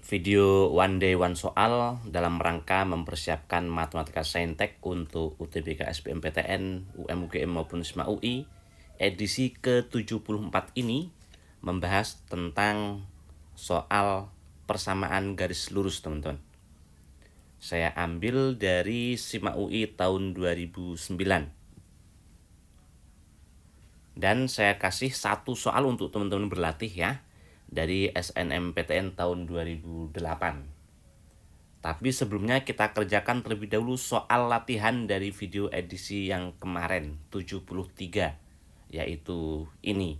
Video One Day One Soal dalam rangka mempersiapkan Matematika Saintek untuk UTBK SBMPTN, UM-UGM maupun SIMA UI edisi ke-74 ini membahas tentang soal persamaan garis lurus, teman-teman. Saya ambil dari SIMA UI tahun 2009. Dan saya kasih satu soal untuk teman-teman berlatih ya, dari SNMPTN tahun 2008. Tapi sebelumnya kita kerjakan terlebih dahulu soal latihan dari video edisi yang kemarin 73, yaitu ini.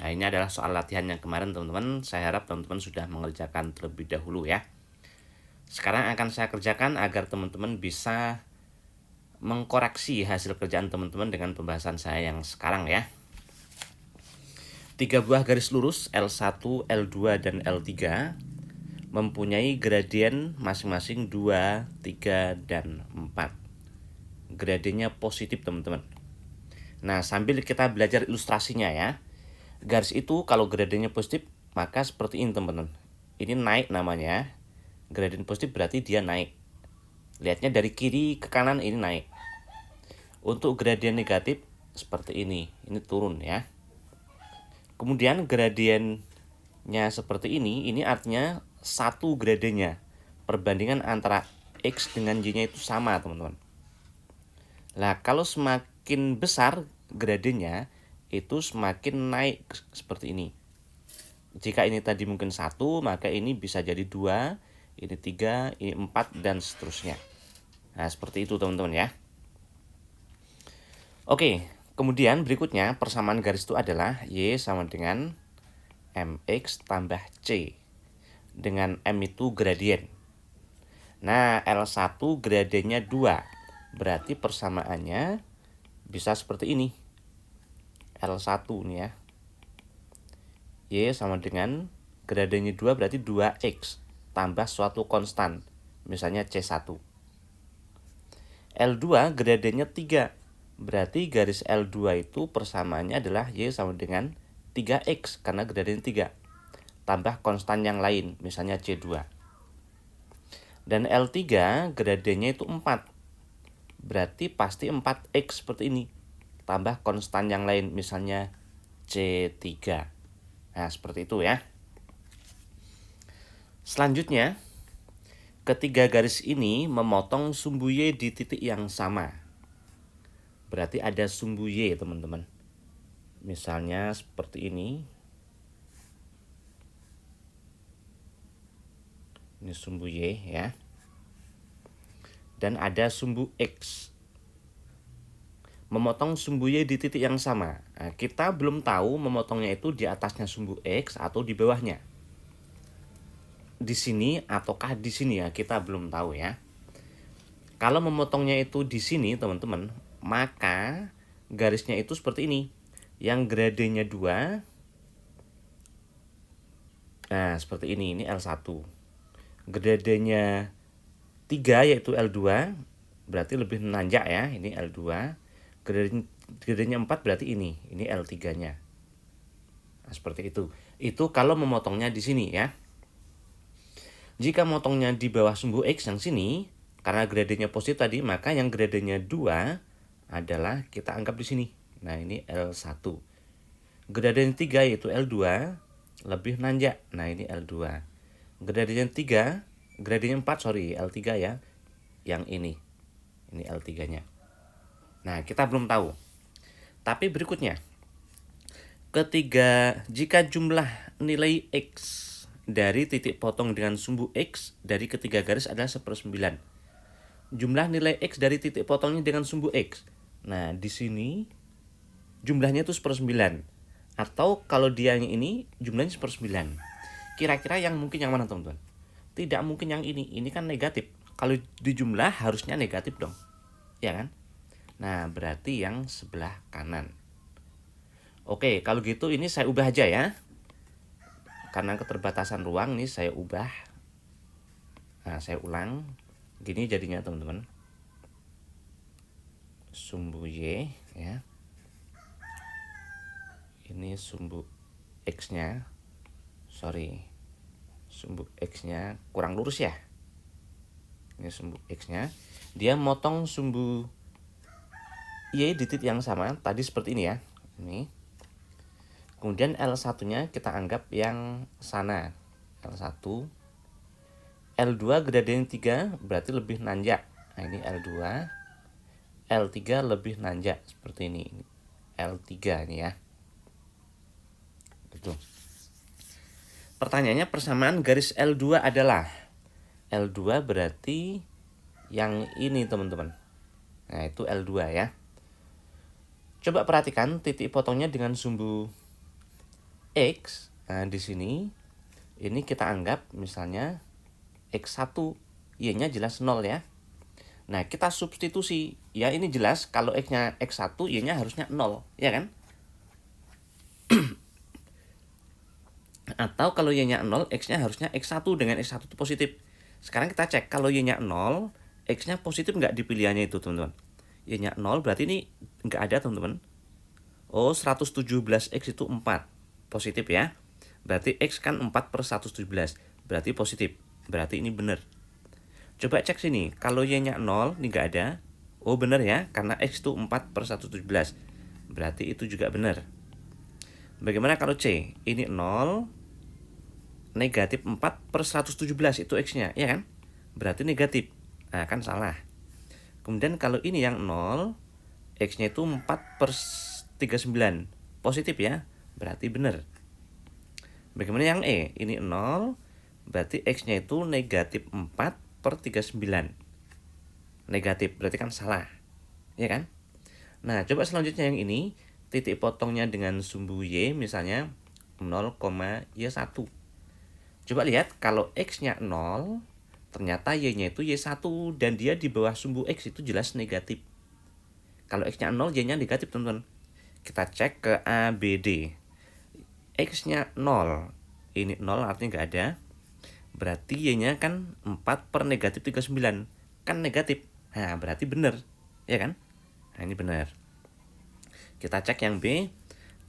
Nah, ini adalah soal latihan yang kemarin, teman-teman. Saya harap teman-teman sudah mengerjakan terlebih dahulu ya. Sekarang akan saya kerjakan agar teman-teman bisa mengkoreksi hasil kerjaan teman-teman dengan pembahasan saya yang sekarang ya. 3 buah garis lurus L1, L2, dan L3 mempunyai gradien masing-masing 2, 3, dan 4. Gradiennya positif, teman-teman. Nah, sambil kita belajar ilustrasinya ya. Garis itu kalau gradiennya positif, maka seperti ini, teman-teman. Ini naik namanya. Gradien positif berarti dia naik. Lihatnya dari kiri ke kanan ini naik. Untuk gradien negatif seperti ini turun ya. Kemudian gradiennya seperti ini artinya satu gradiennya. Perbandingan antara X dengan Y-nya itu sama, teman-teman. Nah, kalau semakin besar gradiennya, itu semakin naik seperti ini. Jika ini tadi mungkin 1, maka ini bisa jadi 2, ini 3, ini 4, dan seterusnya. Nah, seperti itu, teman-teman ya. Oke, kemudian berikutnya persamaan garis itu adalah Y sama dengan MX tambah C. Dengan M itu gradien. Nah, L1 gradiennya 2. Berarti persamaannya bisa seperti ini. L1 nih ya. Y sama dengan gradiennya 2 berarti 2X tambah suatu konstan. Misalnya C1. L2 gradiennya 3. Berarti garis L2 itu persamaannya adalah Y sama dengan 3X karena gradien 3. Tambah konstan yang lain, misalnya C2. Dan L3 gradiennya itu 4. Berarti pasti 4X seperti ini. Tambah konstan yang lain, misalnya C3. Nah, seperti itu ya. Selanjutnya, ketiga garis ini memotong sumbu Y di titik yang sama. Berarti ada sumbu Y, teman-teman. Misalnya seperti ini. Ini sumbu Y ya. Dan ada sumbu X. Memotong sumbu Y di titik yang sama. Nah, kita belum tahu memotongnya itu di atasnya sumbu X atau di bawahnya. Di sini ataukah di sini ya, kita belum tahu ya. Kalau memotongnya itu di sini, teman-teman, maka garisnya itu seperti ini. Yang gradiennya 2. Nah, seperti ini L1. Gradiennya 3 yaitu L2, berarti lebih menanjak ya, ini L2. Gradiennya 4 berarti ini L3-nya. Nah, seperti itu. Itu kalau memotongnya di sini ya. Jika motongnya di bawah sumbu X yang sini, karena gradiennya positif tadi, maka yang gradiennya 2 adalah kita anggap di sini. Nah, ini L1. Gradien 3 yaitu L2 lebih nanjak. Nah, ini L2. Gradien 4 L3 ya. Yang ini L3-nya. Nah, kita belum tahu. Tapi berikutnya, jika jumlah nilai X dari titik potong dengan sumbu X dari ketiga garis adalah 1/9. Jumlah nilai X dari titik potongnya dengan sumbu X. Nah, di sini jumlahnya itu 1/9. Atau kalau dia yang ini jumlahnya 1/9. Kira-kira yang mungkin yang mana, teman-teman? Tidak mungkin yang ini. Ini kan negatif. Kalau dijumlah harusnya negatif dong. Ya kan? Nah, berarti yang sebelah kanan. Oke, kalau gitu ini saya ubah aja ya. Karena keterbatasan ruang nih saya ubah. Nah, saya ulang. Gini jadinya, teman-teman. Sumbu Y ya. Ini sumbu X-nya. sumbu X-nya kurang lurus ya. Ini sumbu X-nya. Dia motong sumbu Y di titik yang sama, tadi seperti ini ya. Ini. Kemudian L1-nya kita anggap yang sana. L1. L2 gradien 3 berarti lebih nanjak. Nah, ini L2. L3 lebih nanjak seperti ini. L3 ini ya. Gitu. Pertanyaannya persamaan garis L2 adalah L2 berarti yang ini teman-teman. Nah, itu L2 ya. Coba perhatikan titik potongnya dengan sumbu X. Nah, di sini ini kita anggap misalnya X1, Y-nya jelas 0 ya. Nah, kita substitusi. Ya, ini jelas kalau X-nya X1, Y-nya harusnya 0, ya kan? Atau kalau Y-nya 0, X-nya harusnya X1 dengan X1 itu positif. Sekarang kita cek, kalau Y-nya 0, X-nya positif nggak di pilihannya itu, teman-teman? Y-nya 0, berarti ini nggak ada, teman-teman. Oh, 117X itu 4. Positif ya. Berarti X kan 4/117. Berarti positif. Berarti ini benar. Coba cek sini. Kalau Y-nya 0, ini nggak ada. Oh, benar ya. Karena X itu 4/117. Berarti itu juga benar. Bagaimana kalau C? Ini 0. Negatif 4/117 itu X-nya. Ya kan? Berarti negatif. Nah, kan salah. Kemudian kalau ini yang 0. X-nya itu 4/39. Positif ya. Berarti benar. Bagaimana yang E? Ini 0. Berarti X-nya itu negatif 4/39. Negatif, berarti kan salah. Ya kan? Nah, coba selanjutnya yang ini. Titik potongnya dengan sumbu Y misalnya 0,Y1. Coba lihat, kalau X-nya 0, ternyata Y-nya itu Y1. Dan dia di bawah sumbu X itu jelas negatif. Kalau X-nya 0, Y-nya negatif, teman-teman. Kita cek ke A, B, D. X-nya 0. Ini 0 artinya nggak ada. Berarti Y-nya kan 4/-39. Kan negatif. Nah, berarti benar. Ya kan? Nah, ini benar. Kita cek yang B.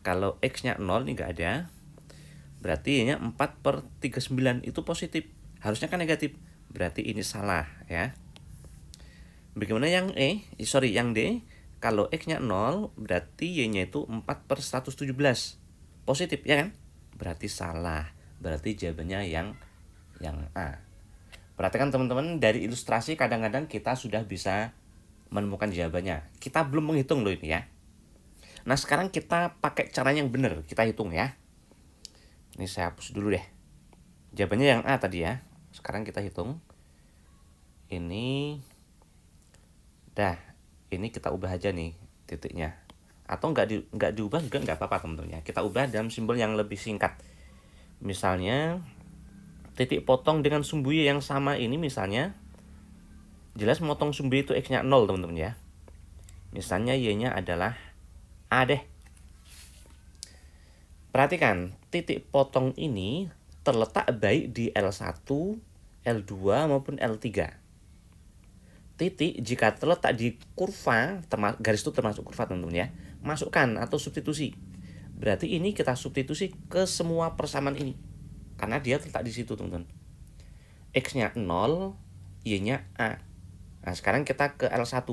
Kalau X-nya 0, ini nggak ada. Berarti Y-nya 4/39. Itu positif. Harusnya kan negatif. Berarti ini salah ya. Bagaimana yang yang D? Kalau X-nya 0, berarti Y-nya itu 4/117. Positif ya kan? Berarti salah. Berarti jawabannya yang A. Perhatikan teman-teman, dari ilustrasi kadang-kadang kita sudah bisa menemukan jawabannya. Kita belum menghitung loh ini ya. Nah, sekarang kita pakai cara yang benar. Kita hitung ya. Ini saya hapus dulu deh. Jawabannya yang A tadi ya. Sekarang kita hitung. Ini. Dah. Ini kita ubah aja nih titiknya. Atau nggak diubah juga nggak apa-apa teman-teman ya. Kita ubah dalam simbol yang lebih singkat. Misalnya titik potong dengan sumbu Y yang sama ini misalnya jelas motong sumbu itu X-nya 0 teman-teman ya. Misalnya Y-nya adalah A deh. Perhatikan, titik potong ini terletak baik di L1, L2 maupun L3. Titik jika terletak di kurva, garis itu termasuk kurva teman-teman ya, masukkan atau substitusi. Berarti ini kita substitusi ke semua persamaan ini. Karena dia terletak di situ teman-teman. X-nya 0, Y-nya A. Nah, sekarang kita ke L1.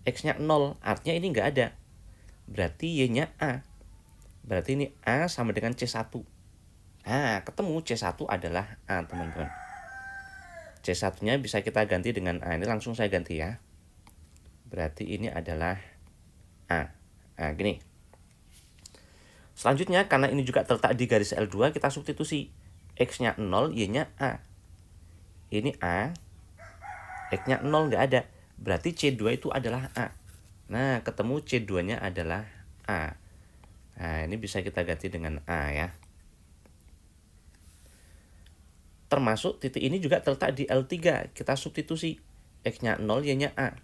X-nya 0, artinya ini nggak ada. Berarti Y-nya A. Berarti ini A sama dengan C1. Nah, ketemu C1 adalah A teman-teman. C1-nya bisa kita ganti dengan A. Ini langsung saya ganti ya. Berarti ini adalah A. Nah, gini. Selanjutnya, karena ini juga terletak di garis L2, kita substitusi. X-nya 0, Y-nya A. Ini A. X-nya 0 nggak ada. Berarti C2 itu adalah A. Nah, ketemu C2-nya adalah A. Nah, ini bisa kita ganti dengan A ya. Termasuk titik ini juga terletak di L3. Kita substitusi. X-nya 0, Y-nya A.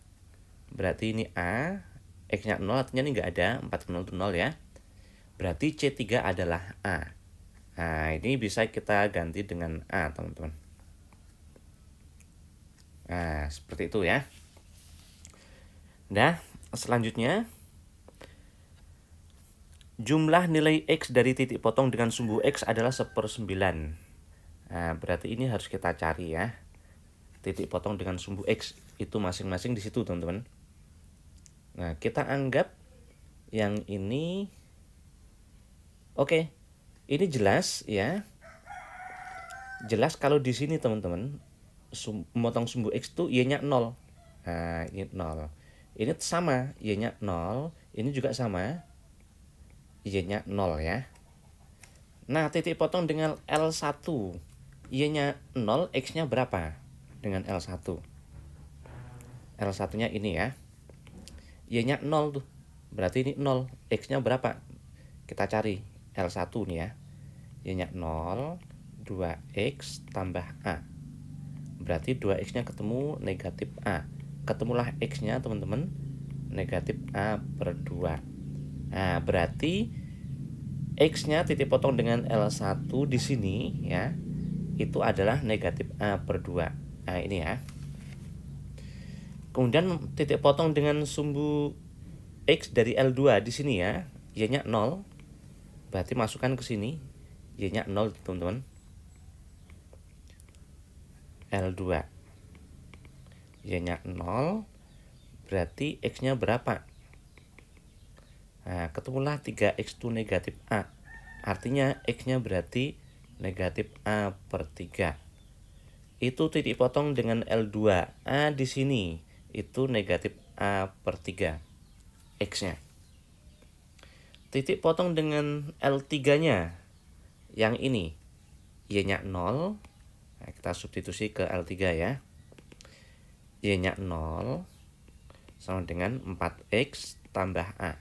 Berarti ini A. X-nya 0 artinya ini nggak ada. 4 0 itu 0 ya. Berarti C3 adalah A. Nah, ini bisa kita ganti dengan A, teman-teman. Nah, seperti itu ya. Nah, selanjutnya. Jumlah nilai X dari titik potong dengan sumbu X adalah 1/9. Nah, berarti ini harus kita cari ya. Titik potong dengan sumbu X itu masing-masing di situ, teman-teman. Nah, kita anggap yang ini oke. Ini jelas ya. Jelas kalau di sini, teman-teman, memotong sumbu X itu Y-nya 0. Nah, ini 0. Ini sama, Y-nya 0. Ini juga sama, Y-nya 0 ya. Nah, titik potong dengan L1, Y-nya 0, X-nya berapa dengan L1? L1-nya ini ya. Y-nya 0 tuh. Berarti ini 0. X-nya berapa? Kita cari L1 nih ya. Y-nya 0, 2X tambah A. Berarti 2X-nya ketemu negatif A. Ketemulah X-nya, teman-teman, negatif A per 2. Nah, berarti X-nya titik potong dengan L1 di sini ya, itu adalah negatif A per 2. Nah, ini ya. Kemudian titik potong dengan sumbu X dari L2 di sini ya, Y-nya 0. Berarti masukkan ke sini, Y-nya 0, teman-teman. L2. Y-nya 0. Berarti X-nya berapa? Nah, ketemulah 3X itu negatif A. Artinya X-nya berarti negatif A per 3. Itu titik potong dengan L2. A di sini itu negatif A per 3. X-nya. Titik potong dengan L3-nya. Yang ini. Y-nya 0. Nah, kita substitusi ke L3 ya. Y-nya 0 sama dengan 4X tambah A.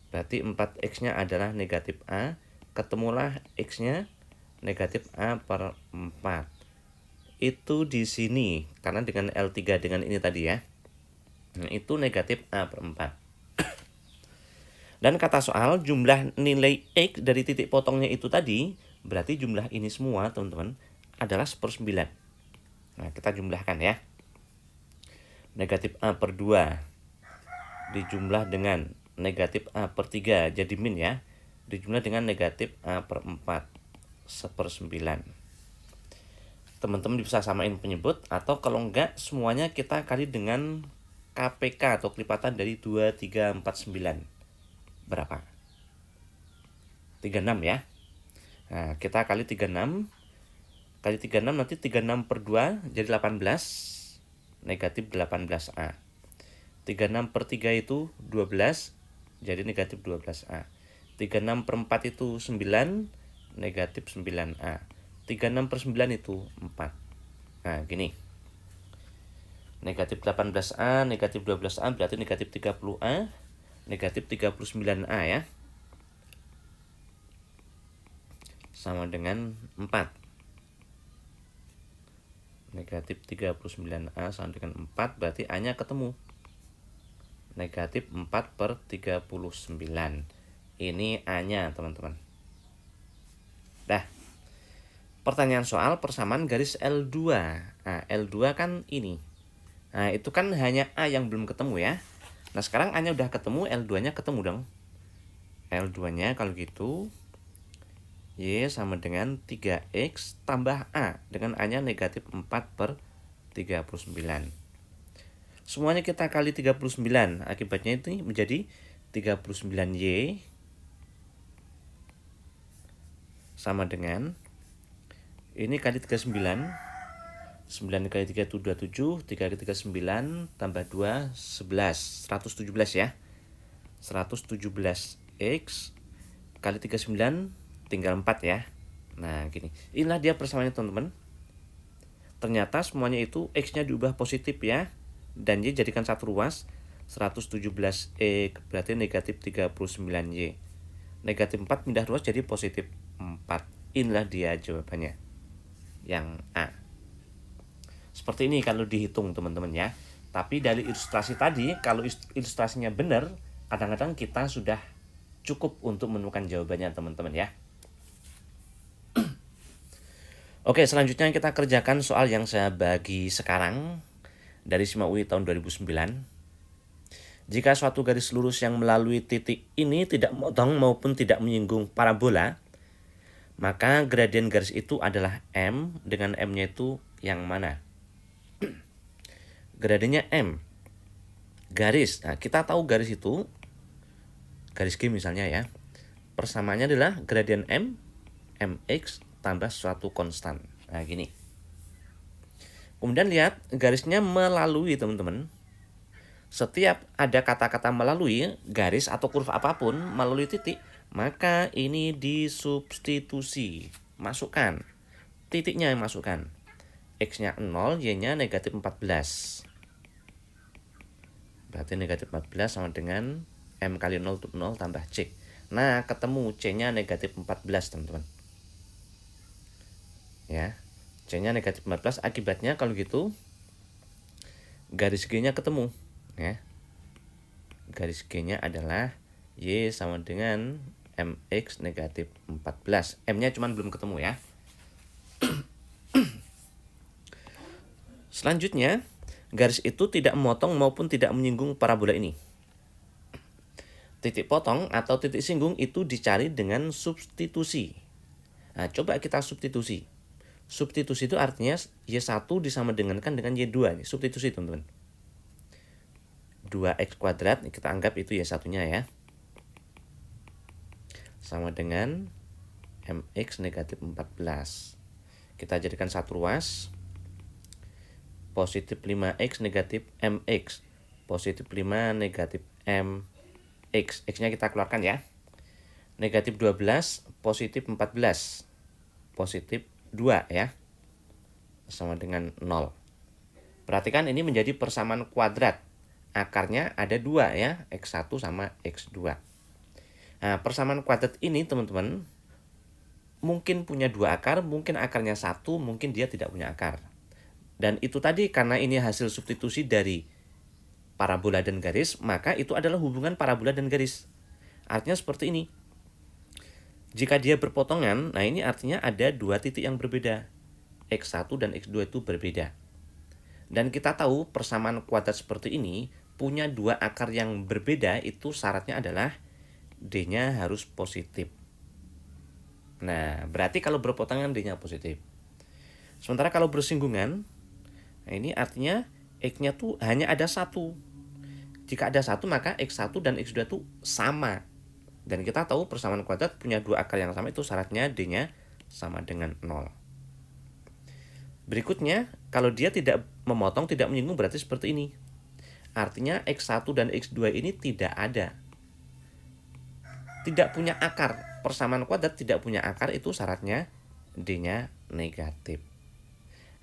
Berarti 4X-nya adalah negatif A. Ketemulah X-nya negatif A per 4. Itu di sini. Karena dengan L3 dengan ini tadi ya. Nah, itu negatif A per 4. Dan kata soal jumlah nilai X dari titik potongnya itu tadi. Berarti jumlah ini semua, teman-teman, adalah 1/9. Nah, kita jumlahkan ya. Negatif A per 2 dijumlah dengan negatif A per 3 jadi min ya, dijumlah dengan negatif A per 4 1/9. Teman-teman bisa samain penyebut, atau kalau enggak semuanya kita kali dengan KPK atau kelipatan dari 2, 3, 4, 9. Berapa? 36 ya. Nah, kita kali 36. Kali 36 nanti 36 per 2 jadi 18. Negatif 18A. 36 per 3 itu 12, jadi negatif 12A. 36 per 4 itu 9, negatif 9A. 36 per 9 itu 4. Nah, gini. Negatif 18A, negatif 12A, berarti negatif 30A, negatif 39A ya. Sama dengan 4. Negatif 39A sama dengan 4, berarti A-nya ketemu. Negatif 4 per 39. Ini A-nya, teman-teman. Dah. Pertanyaan soal persamaan garis L2. Nah, L2 kan ini. Nah, itu kan hanya A yang belum ketemu ya. Nah, sekarang A-nya udah ketemu, L2-nya ketemu dong. L2-nya kalau gitu Y sama dengan 3X tambah A. Dengan A-nya negatif 4 per 39. Semuanya kita kali 39. Akibatnya itu menjadi 39Y sama dengan ini kali 39. 9 kali 3 itu 27. 3 kali 3 9 tambah 2 11. 117 ya. 117X kali 39 tinggal 4 ya. Nah, gini. Inilah dia persamaannya, teman-teman. Ternyata semuanya itu X-nya diubah positif ya. Dan Y jadikan satu ruas. 117E berarti negatif 39Y. Negatif 4 pindah ruas jadi positif 4. Inilah dia jawabannya. Yang A. Seperti ini kalau dihitung, teman-teman ya. Tapi dari ilustrasi tadi, kalau ilustrasinya benar, kadang-kadang kita sudah cukup untuk menemukan jawabannya, teman-teman ya. Oke, selanjutnya kita kerjakan soal yang saya bagi sekarang dari SIMA UI tahun 2009. Jika suatu garis lurus yang melalui titik ini tidak memotong maupun tidak menyinggung parabola, Maka gradien garis itu adalah M, dengan M-nya itu yang mana? Gradiennya M. Garis. Nah, kita tahu garis itu, garis G misalnya ya, persamaannya adalah gradien M, Mx tambah suatu konstan. Nah, gini. Kemudian lihat garisnya melalui, teman-teman. Setiap ada kata-kata melalui garis atau kurva apapun melalui titik, maka ini disubstitusi. Masukkan. Titiknya yang masukkan. X-nya 0, Y-nya negatif 14. Berarti negatif 14 sama dengan M kali 0 untuk 0 tambah C. Nah, ketemu C-nya negatif 14, teman-teman. Ya, C-nya negatif 14, akibatnya kalau gitu garis G-nya ketemu. Ya, garis G-nya adalah Y sama dengan MX negatif 14. M-nya cuman belum ketemu ya. Selanjutnya, garis itu tidak memotong maupun tidak menyinggung parabola ini. Titik potong atau titik singgung itu dicari dengan substitusi. Nah, coba kita substitusi. Substitusi itu artinya Y1 disamadengankan dengan Y2. Ini substitusi, teman-teman. 2x kuadrat, kita anggap itu Y1-nya ya. Sama dengan MX negatif 14. Kita jadikan satu ruas. Positif 5x negatif MX. Positif 5 negatif MX. X-nya kita keluarkan ya. Negatif 12, positif 14. Positif 2 ya. Sama dengan 0. Perhatikan ini menjadi persamaan kuadrat. Akarnya ada 2 ya. X1 sama X2. Nah, persamaan kuadrat ini, teman-teman, mungkin punya 2 akar, mungkin akarnya 1, mungkin dia tidak punya akar. Dan itu tadi karena ini hasil substitusi dari parabola dan garis, maka itu adalah hubungan parabola dan garis. Artinya seperti ini. Jika dia berpotongan, nah ini artinya ada 2 titik yang berbeda. X1 dan X2 itu berbeda. Dan kita tahu persamaan kuadrat seperti ini punya 2 akar yang berbeda, itu syaratnya adalah D-nya harus positif. Nah, berarti kalau berpotongan D-nya positif. Sementara kalau bersinggungan, nah ini artinya X-nya tuh hanya ada 1. Jika ada 1, maka X1 dan X2 itu sama. Dan kita tahu persamaan kuadrat punya 2 akar yang sama, itu syaratnya D-nya sama dengan 0. Berikutnya, kalau dia tidak memotong, tidak menyinggung, berarti seperti ini. Artinya X1 dan X2 ini tidak ada. Tidak punya akar. Persamaan kuadrat tidak punya akar, itu syaratnya D-nya negatif.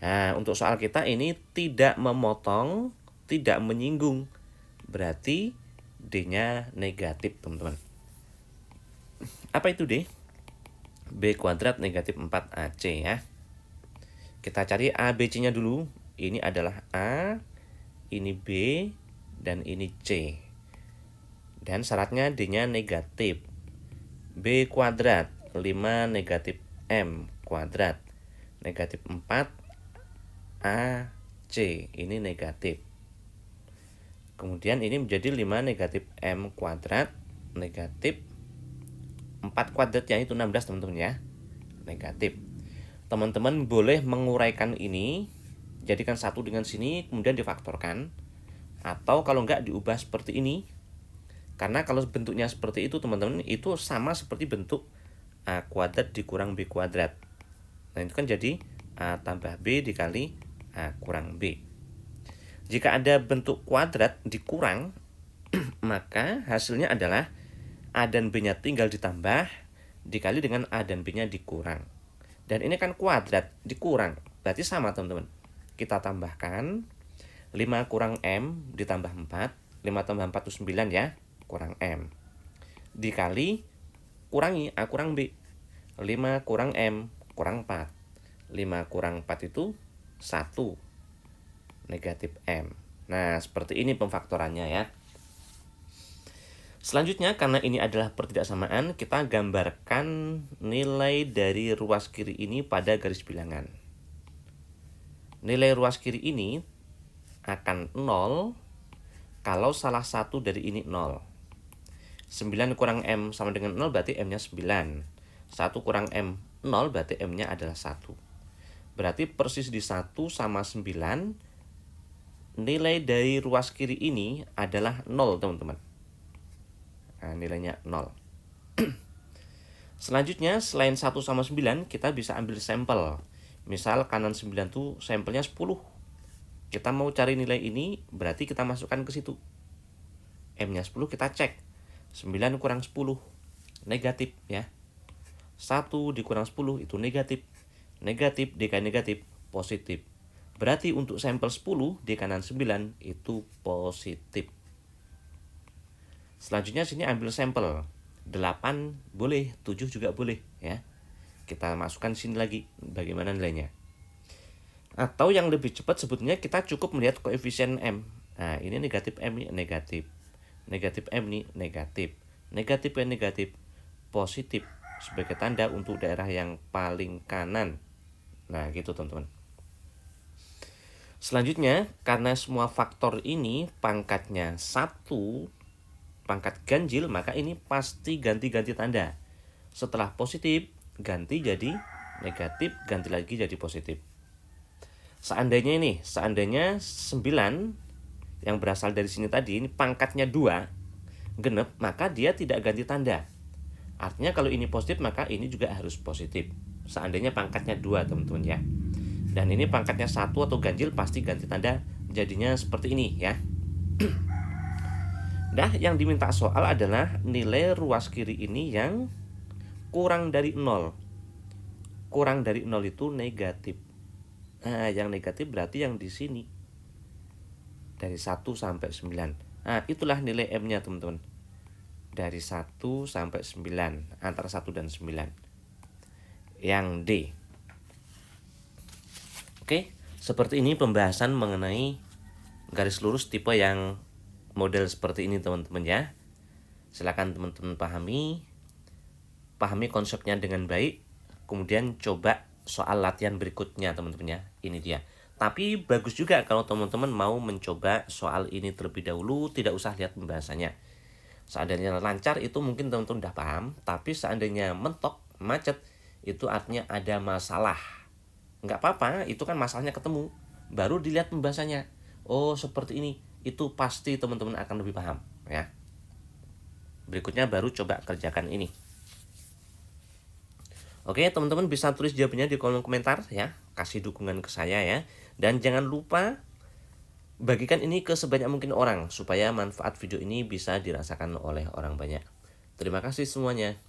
Nah, untuk soal kita ini tidak memotong, tidak menyinggung. Berarti D-nya negatif, teman-teman. Apa itu D? B kuadrat negatif 4AC ya. Kita cari A, B, C-nya dulu. Ini adalah A, ini B, dan ini C. Dan syaratnya D-nya negatif. B kuadrat 5 negatif M kuadrat negatif 4 AC, ini negatif. Kemudian ini menjadi 5 negatif M kuadrat negatif 4 kuadratnya itu 16, teman-teman ya. Negatif. Teman-teman boleh menguraikan ini, jadikan satu dengan sini, kemudian difaktorkan. Atau kalau enggak diubah seperti ini. Karena kalau bentuknya seperti itu, teman-teman, itu sama seperti bentuk A kuadrat dikurang B kuadrat. Nah, itu kan jadi A tambah B dikali A kurang B. Jika ada bentuk kuadrat dikurang, maka hasilnya adalah A dan B-nya tinggal ditambah dikali dengan A dan B-nya dikurang. Dan ini kan kuadrat dikurang, berarti sama, teman-teman. Kita tambahkan 5 kurang M ditambah 4. 5 tambah 4 itu 9 ya, kurang M. Dikali kurangi A kurang B. 5 kurang M kurang 4. 5 kurang 4 itu 1. Negatif M. Nah, seperti ini pemfaktorannya ya. Selanjutnya, karena ini adalah pertidaksamaan, kita gambarkan nilai dari ruas kiri ini pada garis bilangan. Nilai ruas kiri ini akan 0 kalau salah satu dari ini 0. 9 kurang M sama dengan 0 berarti M-nya 9. 1 kurang M 0 berarti M-nya adalah 1. Berarti persis di 1 sama 9, nilai dari ruas kiri ini adalah 0 teman-teman. Nah, nilainya 0. Selanjutnya selain 1 sama 9 kita bisa ambil sampel. Misal kanan 9 tuh sampelnya 10. Kita mau cari nilai ini berarti kita masukkan ke situ. M-nya 10 kita cek. 9 kurang 10 negatif ya. 1 dikurang 10 itu negatif. Negatif dikali negatif positif. Berarti untuk sampel 10 di kanan 9 itu positif. Selanjutnya sini ambil sampel. 8 boleh, 7 juga boleh ya. Kita masukkan sini lagi bagaimana nilainya. Atau yang lebih cepat sebetulnya kita cukup melihat koefisien M. Nah, ini negatif M ini negatif. Negatif M ini negatif. Negatif dan negatif positif sebagai tanda untuk daerah yang paling kanan. Nah, gitu teman-teman. Selanjutnya, karena semua faktor ini pangkatnya 1, pangkat ganjil, maka ini pasti ganti-ganti tanda. Setelah positif, ganti jadi negatif, ganti lagi jadi positif. Seandainya 9 yang berasal dari sini tadi, ini pangkatnya 2, genep, maka dia tidak ganti tanda. Artinya kalau ini positif, maka ini juga harus positif. Seandainya pangkatnya 2 teman-teman ya. Dan ini pangkatnya 1 atau ganjil pasti ganti tanda, jadinya seperti ini ya. Nah, yang diminta soal adalah nilai ruas kiri ini yang kurang dari 0. Kurang dari 0 itu negatif. Nah, yang negatif berarti yang di sini. Dari 1 sampai 9. Nah, itulah nilai M-nya teman-teman. Dari 1 sampai 9, antara 1 dan 9. Yang D. Oke, seperti ini pembahasan mengenai garis lurus tipe yang model seperti ini teman-teman ya. Silakan teman-teman pahami konsepnya dengan baik, kemudian coba soal latihan berikutnya teman-teman ya. Ini dia. Tapi bagus juga kalau teman-teman mau mencoba soal ini terlebih dahulu, tidak usah lihat pembahasannya. Seandainya lancar itu mungkin teman-teman udah paham, tapi seandainya mentok, macet, itu artinya ada masalah. Nggak apa-apa, itu kan masalahnya ketemu. Baru dilihat pembahasannya. Oh, seperti ini. Itu pasti teman-teman akan lebih paham ya. Berikutnya baru coba kerjakan ini. Oke, teman-teman bisa tulis jawabannya di kolom komentar ya. Kasih dukungan ke saya ya. Dan jangan lupa bagikan ini ke sebanyak mungkin orang supaya manfaat video ini bisa dirasakan oleh orang banyak. Terima kasih semuanya.